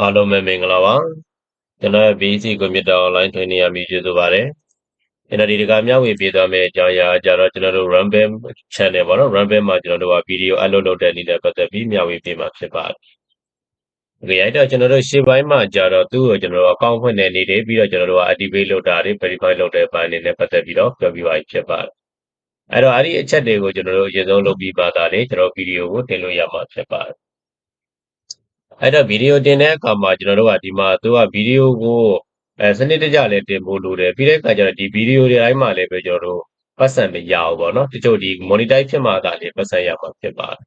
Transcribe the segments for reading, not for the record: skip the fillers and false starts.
အားလုံးပဲမင်္ဂလာပါကျွန်တော်ရဲ့ BC Computer Online Training အမည်ကျေးဇူးပါတယ်ကျွန်တော်ဒီတခါမျှဝေပေးသွားမယ့်အကြောင်းအရာကြတော့ကျွန်တော်တို့ Runbam Channel ပေါ့နော် Runbam မှာကျွန်တော်တို့ကဗီဒီယို upload လုပ်တဲ့နေ့နဲ့ပတ်သက်ပြီးမျှဝေပေးမှာဖြစ်ပါတယ်ဒီအဲ့တော့ကျွန်တော်တို့ရှေ့ပိုင်းမှာကြတော့သူ့ကိုကျွန်တော်တို့အကောင့်ဖွင့်တဲ့နေ့တွေပြီးတော့ကျွန်တော်တို့က activate လုပ်တာတွေ verify လုပ်တဲ့ပိုင်းတွေနဲ့ပတ်သက်ပြီးတော့ပြောပြပါဖြစ်ပါတယ်အဲ့တော့အဲ့ဒီအချက်တွေကိုကျွန်တော်တို့အရင်ဆုံးလုပ်ပြီးပါတာလေကျွန်တော်ဗီဒီယိုကိုတင်လို့ရမှာဖြစ်ပါတယ်အဲ့တော့ဗီဒီယိုတင်တဲ့အခါမှာကျွန်တော်တို့ကဒီမှာသူကဗီဒီယိုကိုစနစ်တကျလည်းတင်ဖို့လိုတယ်ပြီးတဲ့အခါကျတော့ဒီဗီဒီယိုတွေတိုင်းမှာလည်းပဲကျွန်တော်တို့ပတ်စံမရဘူးပေါ့နော်တချို့ဒီ monetize ဖြစ်မှသာလေပတ်စံရမှာဖြစ်ပါတယ်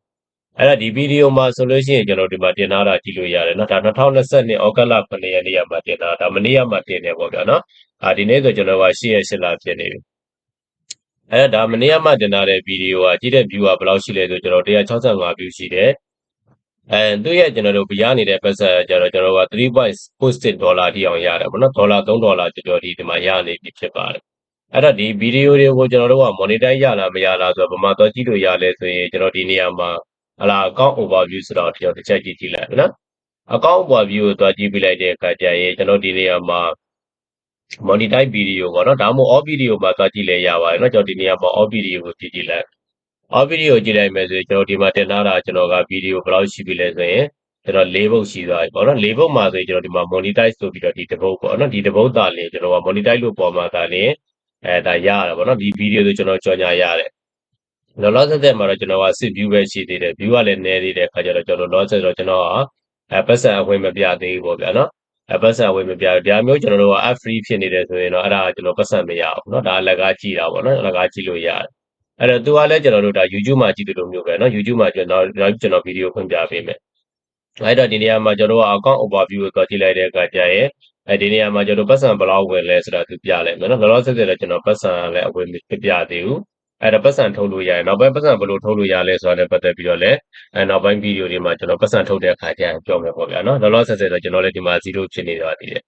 အဲ့တော့ဒီဗီဒီယိုမှာဆိုလို့ရှိရင်ကျွန်တော်ဒီမှာတင်ထားတာကြည့်လို့ရတယ်နော်ဒါ2022ဩဂတ်လ9ရက်နေ့ကမှတင်တာဒါမနေ့ကမှတင်တယ်ပေါ့ဗျာနော်ဒီနေ့ဆိုကျွန်တော်က8ရက်8လဖြစ်နေပြီအဲ့ဒါမနေ့ကမှတင်ထားတဲ့ဗီဒီယိုကကြည့်တဲ့ view ကဘယ်လောက်ရှိလဲဆိုကျွန်တော်165 view ရှိတယ်သူရဲ့ကျွန်တော်တို့ရနေတဲ့ပတ်စံကျတော့ကျွန်တော်က3.46 ဒေါ်လာထိအောင်ရတယ်ပေါ့နော်ဒေါ်လာ$3ကျော်ကျော်ဒီမှာရနေပြီဖြစ်ပါတယ်အဲ့တော့ဒီဗီဒီယိုတွေကိုကျွန်တော်တို့က monetize ရလားမရလားဆိုတော့ဘာမှတော့ကြည့်လို့ရလဲဆိုရင်ကျွန်တော်ဒီနေရာမှာဟလာ account overview ဆိုတော့တစ်ချက်ကြည့်လိုက်နော် account overview ကိုတွားကြည့်ပြလိုက်တဲ့အခါကျရင်ကျွန်တော်ဒီနေရာမှာ monetize video ပေါ့နော်ဒါမှမဟုတ် all video မှာတွားကြည့်လဲရပါတယ်နော်ကျွန်တော်ဒီနေရာမှာ all video ကိုကြည့်လိုက်အော်ဗီဒီယိုကြည့်လိုက်မယ်ဆိုရင်ကျွန်တော်ဒီမှာတင်ထားတာကျွန်တော်ကဗီဒီယိုဘယ်လောက်ရှိပြီလဲဆိုရင်ကျွန်တော်၄ပုတ်ရှိသွားပြီပေါ့နော်၄ပုတ်မှာဆိုရင်ကျွန်တော်ဒီမှာ monetize ဆိုပြီးတော့ဒီတစ်ပုတ်ပေါ့နော်ဒီတစ်ပုတ်သားလင်းကျွန်တော်က monetize လို့ပေါ်မှာသားလင်းဒါရတာပေါ့နော်ဒီဗီဒီယိုဆိုကျွန်တော်ကြော်ညာရတယ်လောလောဆယ်မှာတော့ကျွန်တော်ကစစ် view ပဲရှိသေးတယ် view ကလည်းနည်းသေးတဲ့အခါကျတော့ကျွန်တော်လောလောဆယ်တော့ကျွန်တော်ကပတ်စံအဝင်မပြသေးဘူးပေါ့ဗျာနော်ပတ်စံအဝင်မပြဒါမျိုးကျွန်တော်တို့က app free ဖြစ်နေတယ်ဆိုရင်တော့အဲ့ဒါကျွန်တော်ပတ်စံမရဘူးเนาะဒါအလကားကြည့်တာပေါ့နော်အလကားကြည့်လို့ရတယ်အဲ့တော့သူကလည်းကျွန်တော်တို့ဒါ YouTube မှာကြည့်တယ်လို့မျိုးပဲเนาะ YouTube မှာကျွန်တော်ကျွန်တော်ဗီဒီယိုဖွင့်ပြပေးမယ်အဲ့တော့ဒီနေရာမှာကျွန်တော်တို့ account overview ကိုကြည့်လိုက်တဲ့အခါကျရင်ဒီနေရာမှာကျွန်တော်ပတ်စံဘယ်လောက်ဝင်လဲဆိုတာသူပြလိုက်မယ်เนาะလောလောဆယ်တော့ကျွန်တော်ပတ်စံလည်းအဝင်မပြသေးဘူးအဲ့တော့ပတ်စံထုတ်လို့ရတယ်နောက်ပိုင်းပတ်စံဘယ်လိုထုတ်လို့ရလဲဆိုတာနဲ့ပတ်သက်ပြီးတော့လည်းနောက်ပိုင်းဗီဒီယိုတွေမှာကျွန်တော်ပတ်စံထုတ်တဲ့အခါကျရင်ပြောမယ်ပေါ့ဗျာเนาะလောလောဆယ်တော့ကျွန်တော်လည်းဒီမှာ0ဖြစ်နေတော့တည်တယ်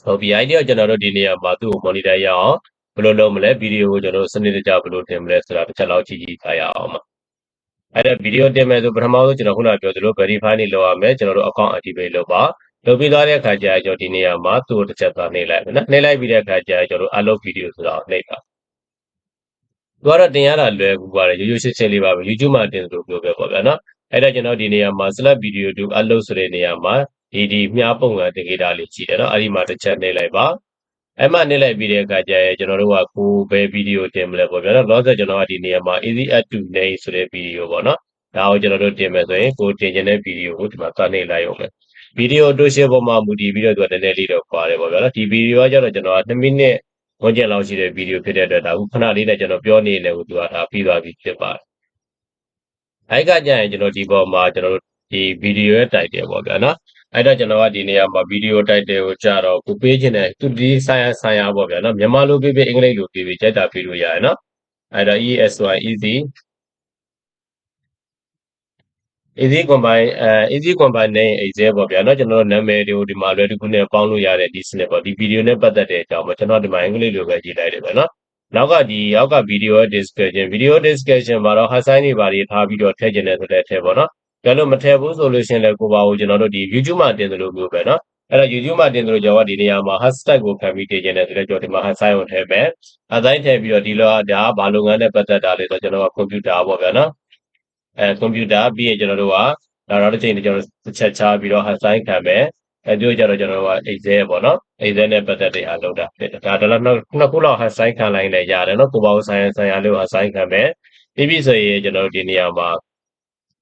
ဟုတ်ပြီအဲ့ဒီတော့ကျွန်တော်တို့ဒီနေရာမှာသူ့ကို monitor ရအောင်ဘယ်လိုလုပ်မလဲဗီဒီယိုကိုကျွန်တော်စနစ်တကျဘယ်လိုတင်မလဲဆိုတာတစ်ချက်လောက်ကြည့်ကြည့်ထားရအောင်ပါအဲ့ဒါဗီဒီယိုတင်မယ်ဆိုပထမဆုံးကျွန်တော်ခုနပြောသလို verify နေလုပ်ရမယ်ကျွန်တော်တို့ account activate လုပ်ပါလုပ်ပြီးသွားတဲ့အခါကျရင်ကျွန်တော်ဒီနေရာမှာသူ့ကိုတစ်ချက်သွားနှိပ်လိုက်မယ်နော်နှိပ်လိုက်ပြီးတဲ့အခါကျရင်ကျွန်တော်တို့ upload video ဆိုတာကိုနှိပ်ပါသူကတော့တင်ရတာလွယ်ကူပါတယ်ရိုးရိုးရှင်းရှင်းလေးပါပဲ YouTube မှာတင်သလိုမျိုးပဲပေါ့ဗျာနော်အဲ့ဒါကျွန်တော်ဒီနေရာမှာ select video to upload ဆိုတဲ့နေရာမှာဒီမြားပုံစံတင်ကြတာလေးရှိတယ်နော်အဲ့ဒီမှာတစ်ချက်နှိပ်လိုက်ပါအဲ့မှနှိပ်လိုက်ပြီးတဲ့အခါကျရင်ကျွန်တော်တို့ကကိုဘယ်ဗီဒီယိုတင်မလဲပေါ့ဗျာနော်လောဆယ်ကျွန်တော်ကဒီနေရာမှာ easy add to name ဆိုတဲ့ဗီဒီယိုပေါ့နော်ဒါကိုကျွန်တော်တို့တင်မယ်ဆိုရင်ကိုတင်ချင်တဲ့ဗီဒီယိုကိုဒီမှာသွားနှိပ်လိုက်ရုံပဲဗီဒီယိုတို့ရှင်းပေါ်မှာမူတည်ပြီးတော့သူကနည်းနည်းလေးတော့ပါတယ်ပေါ့ဗျာနော်ဒီဗီဒီယိုကကျတော့ကျွန်တော်က2မိနစ်ဝန်းကျင်လောက်ရှိတဲ့ဗီဒီယိုဖြစ်တဲ့အတွက်ဒါခုခဏလေးနဲ့ကျွန်တော်ပြောနေတယ်ကိုသူကဒါပြီးသွားပြီဖြစ်ပါတယ်အဲ့ကကြရင်ကျွန်တော်ဒီပေါ်မှာကျွန်တော်တို့ဒီဗီဒီယိုရဲ့ title ပေါ့ဗျာနော်အဲ့တော့ကျွန်တော်ကဒီနေရာမှာဗီဒီယို title ကိုကြတော့ကိုပေးခြင်းတဲ့သူဒီဆိုင်ရာပေါ့ဗျာနော်မြန်မာလိုပေးအင်္ဂလိပ်လိုပေးကြိုက်တာပေးလို့ရတယ်နော်အဲ့တော့ easy combine name exam ပေါ့ဗျာเนาะကျွန်တော်တို့နာမည်တွေကိုဒီမှာလွယ်တကူနဲ့ပေါင်းလို့ရတဲ့ဒီစနစ်ပေါ့ဒီဗီဒီယိုနဲ့ပတ်သက်တဲ့အကြောင်းပေါ့ကျွန်တော်ဒီမှာအင်္ဂလိပ်လိုပဲရေးလိုက်တယ်ပဲเนาะနောက်ကအောက်ကဗီဒီယို description မှာတော့ hard sign တွေပါတွေထားပြီးတော့ထည့်ကျင်တယ်ဆိုတဲ့ထည့်ပေါ့เนาะကြလို့မထည့်ဘူးဆိုလို့ရှိရင်လည်းကိုပါကိုကျွန်တော်တို့ဒီ YouTube မှာတင်သလိုမျိုးပဲเนาะအဲ့တော့ YouTube မှာတင်သလိုကျွန်တော်ကဒီနေရာမှာ hashtag ကိုခံပြီးတင်ကျင်တယ်ဆိုတော့ကျွန်တော်ဒီမှာ hard sign ကိုထည့်မယ် hard sign ထည့်ပြီးတော့ဒီလောဒါကဘာလုပ်ငန်းနဲ့ပတ်သက်တာလဲဆိုတော့ကျွန်တော်က computer ပေါ့ဗျာเนาะကွန်ပျူတာပြီးရင်ကျွန်တော်တို့ကနောက်တစ်ချိန်ကျွန်တော်တစ်ချက်ချပြီးတော့ assign ခံမယ်ဒီလိုကြတော့ကျွန်တော်တို့က Excel ပေါ့နော် Excel နဲ့ပတ်သက်တဲ့အားလုပ်တာဒါတော့နှစ်ခုလောက် assign ခံလိုက်လည်းရတယ်နော်ကိုပါဦးဆိုင်ရာလေးကို assign ခံမယ်ပြီးပြီဆိုရင်ကျွန်တော်တို့ဒီနေရာမှာ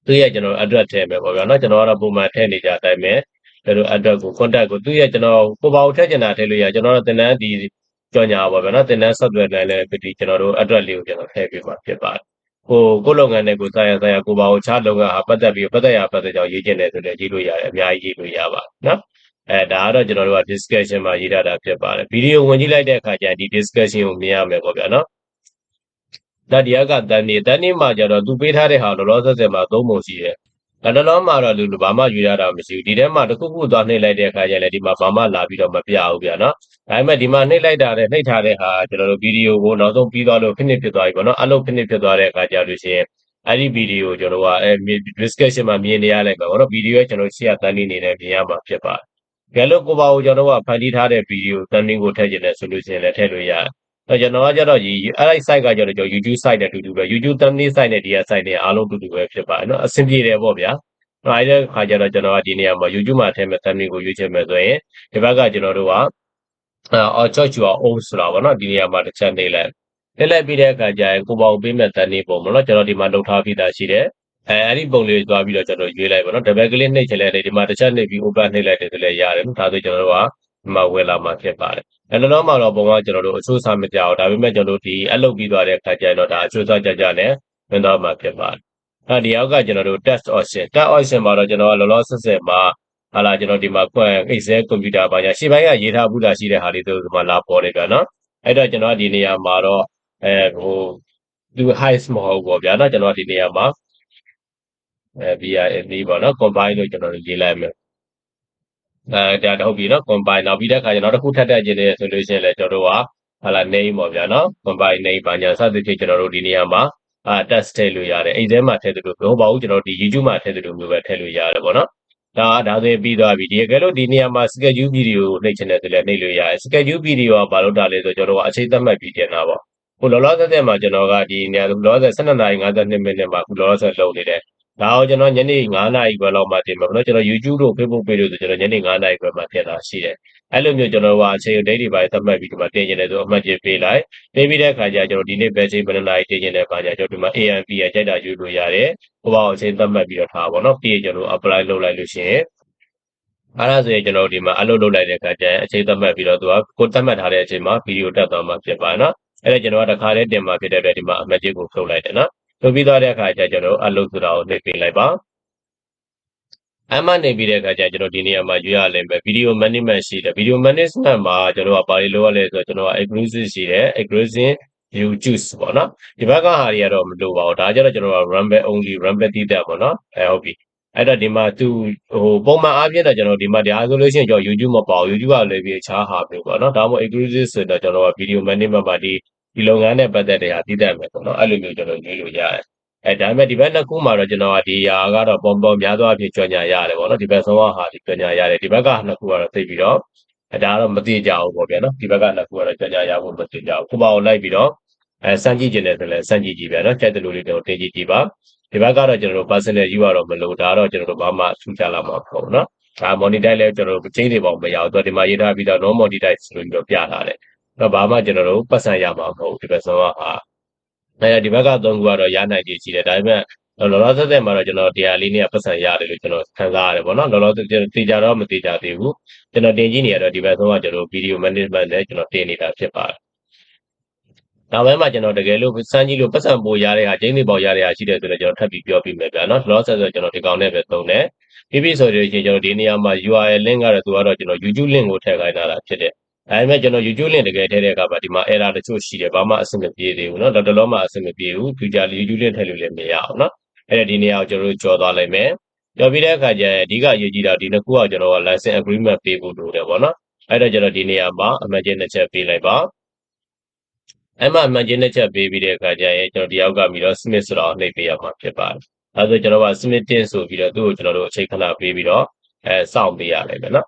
သူ့ရဲ့ကျွန်တော် address ထည့်မယ်ပေါ့ဗျာနော်ကျွန်တော်ကတော့ပုံမှန်ထည့်နေကြအတိုင်းပဲကျွန်တော် address ကို contact ကိုသူ့ရဲ့ကျွန်တော်ကိုပါဦးထည့်ချင်တာထည့်လို့ရကျွန်တော်တို့သင်တန်းဒီကြော်ညာပေါ့ဗျာနော်သင်တန်း software နဲ့လည်းဒီကျွန်တော်တို့ address လေးကိုကျွန်တော်ထည့်ပေးမှာဖြစ်ပါတယ်ကိုလုပ်ငန်းနဲ့ကိုဆိုင်ရာကိုပါကိုချလုပ်ငန်းဟာပတ်သက်ပြီးပတ်သက်ကြောင်းရေးကျင်တယ်ဆိုလည်းရေးလို့ရတယ်အများကြီးရေးလို့ရပါနော်ဒါကတော့ကျွန်တော်တို့က discussion မှာရေးထားတာဖြစ်ပါတယ်ဗီဒီယိုဝင်ကြည့်လိုက်တဲ့အခါကျရင်ဒီ discussion ကိုမြင်ရမယ်ပေါ့ဗျာနော်ဒါဒီကတန်းနေမှာကျတော့သူပေးထားတဲ့ဟာလောလောဆယ်မှာသုံးပုံရှိတယ်လောလောမှာတော့လူဘာမှယူရတာမရှိဘူးဒီထဲမှာတစ်ခုခုသွားနှိပ်လိုက်တဲ့အခါကျရင်လည်းဒီမှာဘာမှလာပြီးတော့မပြဘူးဗျာနော်ဒါပေမဲ့ဒီမှာနှိပ်လိုက်တာနဲ့နှိပ်ထားတဲ့ဟာကျွန်တော်တို့ဗီဒီယိုကိုနောက်ဆုံးပြီးသွားလို့ finish ဖြစ်သွားပြီပေါ့နော်အလုပ် finish ဖြစ်သွားတဲ့အခါကျလို့ရှိရင် အဲ့ဒီဗီဒီယိုကျွန်တော်ကdescription မှာမြင်နေရလိုက်ပါဘောနော်ဗီဒီယိုရဲ့ကျွန်တော်ရှေ့ကတန်းနေနေမြင်ရမှာဖြစ်ပါတယ်ကဲလို့ကိုပါကိုကျွန်တော်ကဖန်တီးထားတဲ့ဗီဒီယိုတန်းတင်းကိုထည့်ကျင်တယ်ဆိုလို့ရှိရင်လည်းထည့်လို့ရတယ်ကျွန်တော်ကကြတော့ဒီအဲ့ဒီ site ကကျတော့ကျွန်တော် YouTube site နဲ့တူတူပဲ YouTube thumbnail site နဲ့ဒီက site နဲ့အားလုံးတူတူပဲဖြစ်ပါတယ်နော်အဆင်ပြေတယ်ပေါ့ဗျာအဲ့ဒီခါကျတော့ကျွန်တော်ကဒီနေရာမှာ YouTube မှာထည့်မဲ့ thumbnail ကိုရွေးချယ်မယ်ဆိုရင်ဒီဘက်ကကျွန်တော်တို့ကchurch your own ဆိုတာပေါ့နော်ဒီနေရာမှာတစ်ချက်နေလိုက်ပြီးတဲ့အခါကျရင်ကိုပေါ့ပေးမဲ့ thumbnail ပုံပေါ့နော်ကျွန်တော်ဒီမှာလုပ်ထားပြီးသားရှိတယ်အဲ့ဒီပုံလေးသွားပြီးတော့ကျွန်တော်ရွေးလိုက်ပါတော့တပည့်ကလေးနှိပ်ချင်လိုက်တယ်ဒီမှာတစ်ချက်နှိပ်ပြီး open နှိပ်လိုက်တယ်ဆိုလည်းရတယ်ဒါဆိုကျွန်တော်တို့ကဒီမှာဝင်လာမှာဖြစ်ပါတယ်လောလောမှာတော့ပုံကကျွန်တော်တို့အချိုးစားမကြအောင်ဒါပေမဲ့ကျွန်တော်တို့ဒီအလုပ်ပြီးသွားတဲ့အခါကျရင်တော့ဒါအချိုးစားကြကြနဲ့ဝင်တော့မှာဖြစ်ပါတယ်ဒီအောက်ကကျွန်တော်တို့ test option မှာတော့ကျွန်တော်ကလောလောဆယ်မှာဟာလာကျွန်တော်ဒီမှာ Excel computer ပါညာရှေ့ပိုင်းကရေးထားဘူးတာရှိတဲ့ဟာလေးတို့ဒီမှာလာပေါ်နေပြန်နော်အဲ့တော့ကျွန်တော်ဒီနေရာမှာတော့သူ height မဟုတ်ဘူးပေါ့ဗျာနော်ကျွန်တော်ဒီနေရာမှာVIME ပေါ့နော် combine လို့ကျွန်တော်ရေးလိုက်မယ်ဒါတော့ဟုတ်ပြီနော် combine နောက်ပြီးတဲ့အခါကျတော့တစ်ခုထပ်တက်ခြင်းနဲ့ဆိုလို့ရှိရင်လည်းကျွန်တော်တို့ကဟာလာ name ပေါ့ဗျာနော် combine name ပါညာစသဖြင့်ကျွန်တော်တို့ဒီနေရာမှာtest ထည့်လို့ရတယ်အဲ့ဒီထဲမှာထည့်တယ်လို့ပြောပါဦးကျွန်တော်ဒီ YouTube မှာထည့်တယ်လို့မျိုးပဲထည့်လို့ရတယ်ပေါ့နော်ဒါဆိုရင်ပြီးသွားပြီဒီကဲလို့ဒီနေရာမှာ schedule video ကိုနှိပ်ချင်တယ်ဆိုလည်းနှိပ်လို့ရတယ် schedule video ကဘာလို့တာလဲဆိုကျွန်တော်တို့ကအချိန်သတ်မှတ်ပြီးတင်တာပေါ့ခုလောလောဆယ်မှာကျွန်တော်ကဒီနေရာလောလောဆယ်12:52မိနစ်မှာခုလောလောဆယ်လုပ်နေတယ်ဒါကိုကျွန်တော်ညနေ9:00နာရီခွဲလောက်မှတင်မှာပေါ့နော်ကျွန်တော် YouTube တို့ Facebook page တို့ဆိုကျွန်တော်ညနေ9:00နာရီခွဲမှတင်တာရှိတယ်အဲ့လိုမျိုးကျွန်တော်ကအချိန် date တွေပါသတ်မှတ်ပြီးဒီမှာတင်ကျင်တယ်ဆိုအမှတ်ကြီးပေးလိုက်ပေးပြီးတဲ့အခါကျကျွန်တော်ဒီနေ့ပဲချိန်ဘယ်နာရီတင်ကျင်တဲ့အခါကျကျွန်တော်ဒီမှာ AM PM ကြိုက်တာယူလို့ရတယ်ဟိုပါအချိန်သတ်မှတ်ပြီးတော့ထားပါတော့ပြီးရင်ကျွန်တော် apply လုပ်လိုက်လို့ရှိရင်အဲ့ဒါဆိုရင်ကျွန်တော်ဒီမှာအလုပ်လုပ်လိုက်တဲ့အခါကျရင်အချိန်သတ်မှတ်ပြီးတော့သူကကိုသတ်မှတ်ထားတဲ့အချိန်မှာဗီဒီယိုတက်သွားမှာဖြစ်ပါနော်အဲ့ဒါကျွန်တော်ကတခါလေးတင်မှာဖြစ်တဲ့အတွက်ဒီမှာအမှတ်ကြီးကိုဖြုတ်လိုက်တယ်နော်ဖြုတ်ပြီးသွားတဲ့အခါကျကျွန်တော်အလုပ်ဆိုတာကိုနှိပ်ပေးလိုက်ပါအမှနေပြီးတဲ့အခါကျကျွန်တော်ဒီနေရာမှာရွေးရလိမ့်မယ် video management ရှိတယ် video management မှာကျွန်တော်ကဘာတွေလုပ်ရလဲဆိုတော့ကျွန်တော်က exclusive ရှိတယ် exclusive view choose ပေါ့နော်ဒီဘက်ကဟာတွေကတော့မလိုပါဘူးဒါကြတော့ကျွန်တော်က rumble only rumble တည်တဲ့ပေါ့နော်ဟုတ်ပြီအဲ့တော့ဒီမှာသူပုံမှန်အားဖြင့်တော့ကျွန်တော်ဒီမှာဒါဆိုလို့ရှိရင်ကျွန်တော် YouTube မပေါ့ YouTube ကလည်းပြီးအခြားဟာမျိုးပေါ့နော်ဒါမှမဟုတ် exclusive ဆိုတော့ကျွန်တော်က video management မှာဒီလုပ်ငန်းနဲ့ပတ်သက်တဲ့ဟာတည်တဲ့မယ်ပေါ့နော်အဲ့လိုမျိုးကျွန်တော်ရွေးလို့ရတယ်ဒါပေမဲ့ဒီဘက်နှစ်ခုမှာတော့ကျွန်တော်ကဒီဟာကတော့ပုံများသောအားဖြင့်ကြွညာရတယ်ပေါ့နော်ဒီဘက်ဆုံးဟာဒီကြွညာရတယ်ဒီဘက်ကနှစ်ခုကတော့သိပြီးတော့ဒါကတော့မသိကြဘူးပေါ့ဗျာနော်ဒီဘက်ကနှစ်ခုကတော့ကြွညာရဖို့မသိကြဘူးခုပါကိုလိုက်ပြီးတော့စမ်းကြည့်ခြင်းတယ်ဆိုလည်းစမ်းကြည့်ကြည့်ဗျာနော်ကြိုက်တဲ့လူလေးတို့တင်ကြည့်ကြည့်ပါဒီဘက်ကတော့ကျွန်တော်တို့ personal view ကတော့မလို့ဒါတော့ကျွန်တော်တို့ဘာမှထူးခြားလာမှာမဟုတ်ဘူးနော်ဒါ monetize လည်းကျွန်တော်တို့ချိန်တွေပေါ့မရဘူးသူဒီမှာရေးထားပြီးတော့ non monetize ဆိုပြီးတော့ပြထားတယ်တော့ဘာမှကျွန်တော်တို့ပတ်စံရမှာမဟုတ်ဘူးဒီဘက်ဆုံးဟာဒီဘက်က3ခုကတော့ရနိုင်ကြရှိတယ်ဒါပေမဲ့လောလောဆယ်မှာတော့ကျွန်တော်တရားလေးနဲ့ပတ်စံရတယ်လို့ကျွန်တော်ခံစားရတယ်ပေါ့နော်လောလောဆယ်တေချာတော့မတေချာသေးဘူးကျွန်တော်တင်ကြည့်နေရတော့ဒီဘက်ဆုံးကကျွန်တော် video management နဲ့ကျွန်တော်တင်နေတာဖြစ်ပါတယ်နောက်ပိုင်းမှာကျွန်တော်တကယ်လို့စမ်းကြည့်လို့ပတ်စံပို့ရတဲ့ဟာကျင်းနေပေါရတဲ့ဟာရှိတယ်ဆိုတော့ကျွန်တော်ထပ်ပြီးပြောပြမယ်ဗျာနော်လောလောဆယ်ဆိုကျွန်တော်ဒီကောင်နဲ့ပဲသုံးတယ်ပြီးပြီဆိုလို့ရှိရင်ကျွန်တော်ဒီနေရာမှာ URL link ကတော့သူကတော့ကျွန်တော် YouTube link ကိုထည့်ခိုင်းတာဖြစ်တယ်ဒါပေမဲ့ကျွန်တော် YouTube link တကယ်ထည့်တဲ့အခါမှာဒီမှာ error တချို့ရှိတယ်ဘာမှအဆင်မပြေသေးဘူးเนาะတော်တော်မှအဆင်မပြေဘူး future YouTube link ထည့်လို့လည်းမရအောင်เนาะအဲ့ဒါဒီနေရာကိုကျွန်တော်တို့ကြော်သွားလိုက်မယ်ကြော်ပြီးတဲ့အခါကျရင်အဓိကအရေးကြီးတာဒီနှစ်ခုကကျွန်တော်က license agreement ပေးဖို့လိုတယ်ပေါ့เนาะအဲ့တော့ကျွန်တော်ဒီနေရာမှာအမှန်ချင်းတစ်ချက်ပေးလိုက်ပါအဲ့မှာအမှန်ချင်းတစ်ချက်ပေးပြီးတဲ့အခါကျရင်ကျွန်တော်ဒီအောက်ကပြီးတော့ Smith ဆိုတာကိုနှိပ်ပေးရမှာဖြစ်ပါတယ်အဲ့ဒါဆိုကျွန်တော်က Smith တင်ဆိုပြီးတော့သူ့ကိုကျွန်တော်တို့အချိန်ခဏပေးပြီးတော့စောင့်ပေးရလိုက်မယ်เนาะ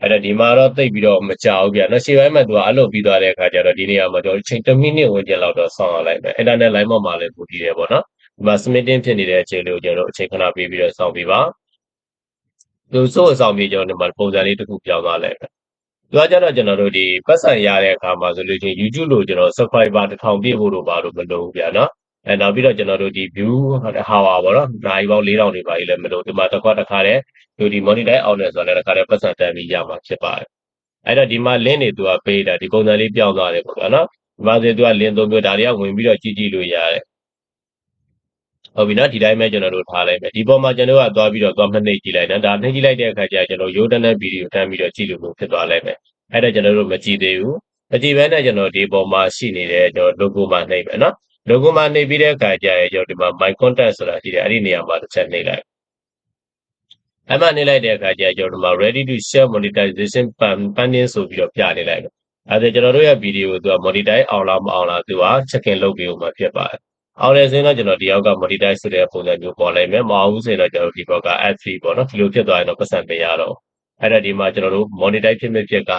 အဲ့တော့ဒီမှာတော့တိတ်ပြီးတော့မကြောက်ဘူးဗျာနော်ရှေ့ပိုင်းမှာသူကအလုပ်ပြီးသွားတဲ့အခါကျတော့ဒီနေရာမှာကျွန်တော်ချိန်1မိနစ်ဝင်ကျလောက်တော့ဆောင်းရလိုက်မယ်အဲ့ဒါနဲ့ line ပေါ်မှာလည်းပို့တည်တယ်ပေါ့နော်ဒီမှာ submitting ဖြစ်နေတဲ့အချိန်လေးကိုကျွန်တော်တို့အချိန်ခဏပေးပြီးတော့စောင့်ပေးပါသူစိုးအဆောင်ပြေကျွန်တော်ဒီမှာပုံစံလေးတစ်ခုပြောင်းသွားလိုက်မယ်သူကကြတော့ကျွန်တော်တို့ဒီပတ်စံရတဲ့အခါမှာဆိုလို့ချင်း YouTube လို့ကျွန်တော် subscriber 1000ပြည့်ဖို့တော့ဘာလို့မလုပ်ဘူးဗျာနော်နောက်ပြီးတော့ကျွန်တော်တို့ဒီ view hour ပေါ့နော်နိုင်ပေါင်း4000တွေပါကြီးလည်းမလို့ဒီမှာတစ်ခါတည်းဒီ monetize အောင်တယ်ဆိုတော့လည်းတစ်ခါတည်းပတ်စံတန်ပြီးရမှာဖြစ်ပါတယ်အဲ့တော့ဒီမှာ link တွေသူကပေးတာဒီပုံစံလေးပြောင်းသွားတယ်ပေါ့ကွာနော်ဒီမှာဆိုသူက link 3မျိုးဒါတွေကဝင်ပြီးတော့ကြည့်လို့ရတယ်ဟုတ်ပြီနော်ဒီတိုင်းပဲကျွန်တော်တို့ထားလိုက်မယ်ဒီပေါ်မှာကျွန်တော်ကသွားပြီးတော့သွားမှနှိပ်ကြည့်လိုက်နော်ဒါနှိပ်ကြည့်လိုက်တဲ့အခါကျကျွန်တော်ရိုးတန်းတဲ့ဗီဒီယိုတန်းပြီးတော့ကြည့်လို့ဖြစ်သွားလိုက်မယ်အဲ့ဒါကျွန်တော်တို့မကြည့်သေးဘူးမကြည့်ဘဲနဲ့ကျွန်တော်ဒီပေါ်မှာရှိနေတဲ့ကျွန်တော် logo မှာနှိပ်မယ်နော် logo မှာနှိပ်ပြီးတဲ့အခါကျရင်ကျွန်တော်ဒီမှာ my contact ဆိုတာရှိတယ်အဲ့ဒီနေရာမှာတစ်ချက်နှိပ်လိုက်အဲ့မှနှိပ်လိုက်တဲ့အခါကျရင်ကျွန်တော်ဒီမှာ ready to share monetization pending ဆိုပြီးတော့ပြနေလိုက်မယ်အဲ့ဒါကျွန်တော်တို့ရဲ့ဗီဒီယိုသူက monetize အောင်လားမအောင်လားသူက check in လုပ်ပြီးဦးမှာဖြစ်ပါတယ် အောင်တယ်ဆိုရင်တော့ကျွန်တော်ဒီအောက်က monetize ဆိုတဲ့ပုံစံမျိုးပေါ်လိုက်မယ်မအောင်ဘူးဆိုရင်တော့ကျွန်တော်ဒီဘက်က ad free ပေါ့နော်ဒီလိုဖြစ်သွားရင်တော့ပတ်စံပေးရတော့အဲ့ဒါဒီမှာကျွန်တော်တို့ monetize ဖြစ်မဲ့ဖြစ်က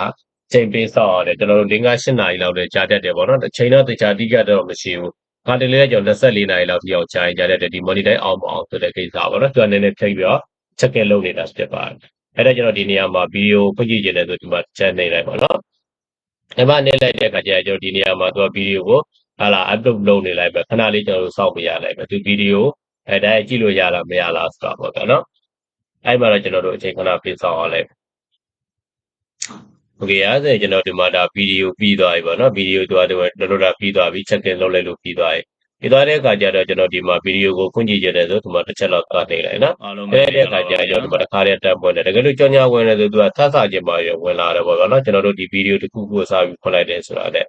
ချိန်ပေးဆောက်ရတယ်ကျွန်တော်တို့5-8နာရီလောက်လည်းကြာတတ်တယ်ပေါ့နော်ချိန်တော့တခြားတိကျတော့မရှိဘူးခါတလေလည်းကျွန်တော်24နာရီလောက်ထိအောင်ကြာရင်ကြာတတ်တယ်ဒီ monetize အောင်မအောင်ဆိုတဲ့ကိစ္စပေါ့နော်သူကနည်းနည်းထိပ်ပြီးတော့ check in လုပ်နေတာဖြစ်ပါတယ်အဲ့ဒါကျွန်တော်ဒီနေရာမှာဗီဒီယိုဖွင့်ကြည့်ခြင်းနဲ့ဆိုဒီမှာ check နေလိုက်ပါနော်ဒီမှာနေလိုက်တဲ့အခါကျကျွန်တော်ဒီနေရာမှာသူကဗီဒီယိုကိုဟာလာ upload လုပ်နေလိုက်ပဲခဏလေးကျွန်တော်တို့စောင့်ပြရလိုက်ပဲသူဗီဒီယိုဒါကြည့်လို့ရလားမရလားဆိုတာပေါ့ကွာနော်အဲ့မှာတော့ကျွန်တော်တို့အချိန်ခဏပြေးစောင့်အောင်လိုက်โอเคအဲ့ဒါကျွန်တော်ဒီမှာဒါဗီဒီယိုပြီးသွားပြီပေါ့နော်ဗီဒီယိုသွားတယ်လောလောပြီးသွားပြီ check in လုပ်လိုက်လို့ပြီးသွားပြီပြီးသွားတဲ့အခါကျတော့ကျွန်တော်ဒီမှာဗီဒီယိုကိုဖွင့်ကြည့်ကြတယ်ဆိုဒီမှာတစ်ချက်လောက်သွားနေလိုက်နော်အားလုံးပဲတဲ့အခါကျကျွန်တော်ဒီမှာတစ်ခါတည်းတက်ပွင့်တယ်တကယ်လို့ကြောင်ညာဝင်တယ်ဆိုသူကထပ်ဆခြင်းပါရဝင်လာတယ်ပေါ့နော်ကျွန်တော်တို့ဒီဗီဒီယိုတစ်ခုခုစပြီးဖွင့်လိုက်တယ်ဆိုတာတဲ့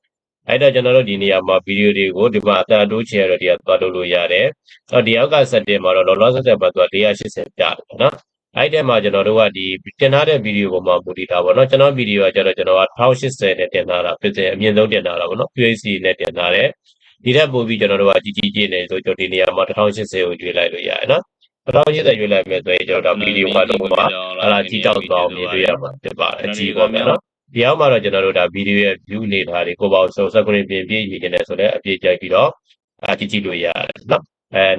အဲ့တော့ကျွန်တော်တို့ဒီနေရာမှာဗီဒီယိုတွေကိုဒီမှာအတန်တိုးချင်ရတော့ဒီကသွားလုပ်လို့ရတယ်ဒီအောက်က setting မှာတော့လောလောဆယ်ဆက်မှာသူက180ပြတယ်နော်အဲ့တဲ့မှာကျွန်တော်တို့ကဒီတင်ထားတဲ့ဗီဒီယိုပေါ်မှာမူတည်တာပေါ့နော်ကျွန်တော်ဗီဒီယိုကကျတော့ကျွန်တော်က1080နဲ့တင်ထားတာဖြစ်တယ်အမြင့်ဆုံးတင်ထားတာပေါ့နော် QHD နဲ့တင်ထားတယ်ဒီထက်ပိုပြီးကျွန်တော်တို့ကကြီးကြီးနေဆိုကျွန်တော်ဒီနေရာမှာ1080ကိုရွေးလိုက်လို့ရတယ်နော်1080ရွေးလိုက်မယ်ဆိုရင်ကျွန်တော်ဗီဒီယိုကတော့ဟလာကြီးတောက်သွားမြင်တွေ့ရမှာဖြစ်ပါတယ်အကြီးပေါ့ဗျာနော်ဒီအောက်မှာတော့ကျွန်တော်တို့ဒါဗီဒီယိုရဲ့ view နေတာတွေကိုပေါ့ဆို screen ပြင်ပြည့်ရည်နေဆိုတော့အပြည့်ကြိုက်ပြီးတော့ကြည့်လို့ရတယ်နော်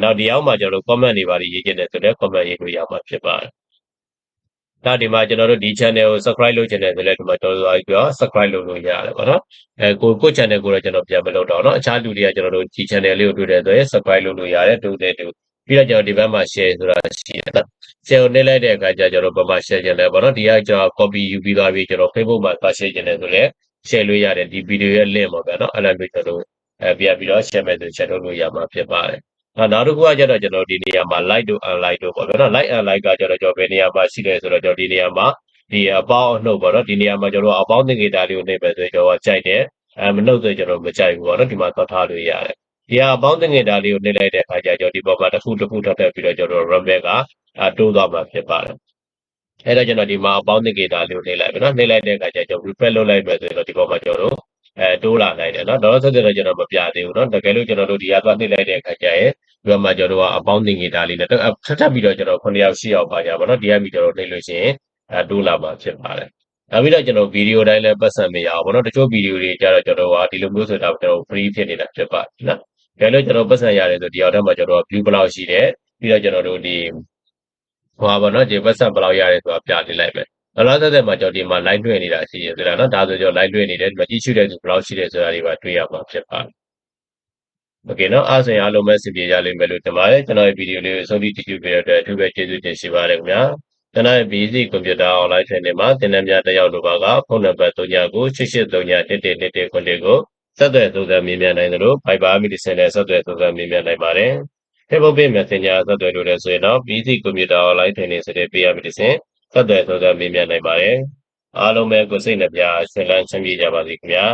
နောက်ဒီအောက်မှာကျွန်တော်တို့ comment တွေပါရေးကျင်တယ်ဆိုတော့ comment ရေးလို့ရမှာဖြစ်ပါတယ်ဒါဒီမှာကျွန်တော်တို့ဒီ channel ကို subscribe လုပ်ချင်တယ်ဆိုလည်းဒီမှာကျွန်တော်တို့ပြီးတော့ subscribe လုပ်လို့ရတယ်ပေါ့နော်ကို channel ကိုတော့ကျွန်တော်ပြန်မလုပ်တော့เนาะအခြားလူတွေကကျွန်တော်တို့ဒီ channel လေးကိုတွေ့တယ်ဆိုရင် subscribe လုပ်လို့ရတယ်တူတယ်တူပြီးတော့ကျွန်တော်ဒီဘက်မှာ share ဆိုတာရှိတယ်နော် share ကိုနှိပ်လိုက်တဲ့အခါကျကျွန်တော်ဘက်မှာ share ချင်တယ်ပေါ့နော်ဒီကကျွန်တော် copy ယူပြီးသွားပြီးကျွန်တော် Facebook မှာ share ချင်တယ်ဆိုလည်း share လို့ရတယ်ဒီ video ရဲ့ link ပေါ့ဗျာเนาะအဲ့လိုမျိုးကျွန်တော်တို့ပြန်ပြီးတော့ share မယ်ဆို share လုပ်လို့ရမှာဖြစ်ပါတယ်နောက်တစ်ခုကကျတော့ကျွန်တော်ဒီနေရာမှာ like တို့ unlike တို့ပေါ့ဗျာနော် like unlike ကကျတော့ကျွန်တော်ဘယ်နေရာမှာရှိလဲဆိုတော့ကျွန်တော်ဒီနေရာမှာဒီအပေါင်းအနှုတ်ပေါ့နော်ဒီနေရာမှာကျွန်တော်အပေါင်းသင်္ကေတလေးကိုနှိပ်ပဲဆိုရင်ကျွန်တော်ကြိုက်တယ်မနှုတ်ဆိုကျွန်တော်မကြိုက်ဘူးပေါ့နော်ဒီမှာသွားထားလို့ရတယ်ဒီအပေါင်းသင်္ကေတလေးကိုနှိပ်လိုက်တဲ့အခါကျကျွန်တော်ဒီပေါ်မှာတစ်ခုတစ်ခုထပ်ထပ်ပြီးတော့ကျွန်တော် run back ကတိုးသွားမှာဖြစ်ပါတယ်အဲ့တော့ကျွန်တော်ဒီမှာအပေါင်းသင်္ကေတလေးကိုနှိပ်လိုက်ပြီနော်နှိပ်လိုက်တဲ့အခါကျကျွန်တော် refresh လုပ်လိုက်မယ်ဆိုတော့ဒီပေါ်မှာကျွန်တော်တို့တိုးလာနိုင်တယ်နော်တော့ဆက်ဆက်တော့ကျွန်တော်မပြသေးဘူးနော်တကယ်လို့ကျွန်တော်တို့ဒီကသွားနှိပ်လိုက်တဲ့အခါကျရင်ဒီမှာကျွန်တော်တို့ကအပေါင်းသင်္ကေတလေးနဲ့ထပ်ပြီးတော့ကျွန်တော်9ယောက်10ယောက်ပါကြပါတော့ဒီကပြီးကျွန်တော်နှိပ်လို့ရှိရင်တိုးလာမှာဖြစ်ပါတယ်နောက်ပြီးတော့ကျွန်တော်ဗီဒီယိုတိုင်းလည်းပတ်စံမရအောင်ပေါ့နော်တချို့ဗီဒီယိုတွေကျတော့ကျွန်တော်ကဒီလိုမျိုးဆိုတာကျွန်တော် free ဖြစ်နေတာဖြစ်ပါတယ်နော်ဒါလည်းကျွန်တော်ပတ်စံရတယ်ဆိုဒီအောက်ထပ်မှာကျွန်တော် view ဘယ်လောက်ရှိတယ်ပြီးတော့ကျွန်တော်တို့ဒီဟိုပါပေါ့နော်ဒီပတ်စံဘယ်လောက်ရတယ်ဆိုတာပြနေလိုက်မယ်လောလောဆယ်မှာကျွန်တော်ဒီမှာ live တွေ့နေတာရှိရဆိုတာနော်ဒါဆိုကျွန်တော် live တွေ့နေတယ်ဒီမှာကြည့်ရှုတဲ့သူဘယ်လောက်ရှိတယ်ဆိုတာတွေပါတွေ့ရမှာဖြစ်ပါတယ်โอเคเนาะအားဆိုရင်အားလုံးပဲစင်ပြေကြလိမ့်မယ်လို့ထင်ပါတယ်ကျွန်တော်ရဲ့ဗီဒီယိုလေးကိုဆုံးဖြတ်ကြည့်ရှုပေးတဲ့အတွက်အထူးပဲကျေးဇူးတင်ရှိပါတယ်ခင်ဗျာကျွန်တော်ရဲ့ BC ကွန်ပျူတာ online training မှာသင်တန်းများတက်ရောက်လိုပါကဖုန်းနံပါတ်3998831111ကိုဆက်သွယ်စုံစမ်းမေးမြန်းနိုင်တယ်လို့ Viber Medicine နဲ့ဆက်သွယ်စုံစမ်းမေးမြန်းနိုင်ပါတယ် Facebook Page Messenger ဆက်သွယ်လို့လည်းဆိုရင်တော့ BC ကွန်ပျူတာ online training ဆိုတဲ့ Page Medicine ဆက်သွယ်စုံစမ်းမေးမြန်းနိုင်ပါတယ်အားလုံးပဲကိုယ်စိတ်နှပြရှင်လန်းချမ်းမြေ့ကြပါစေခင်ဗျာ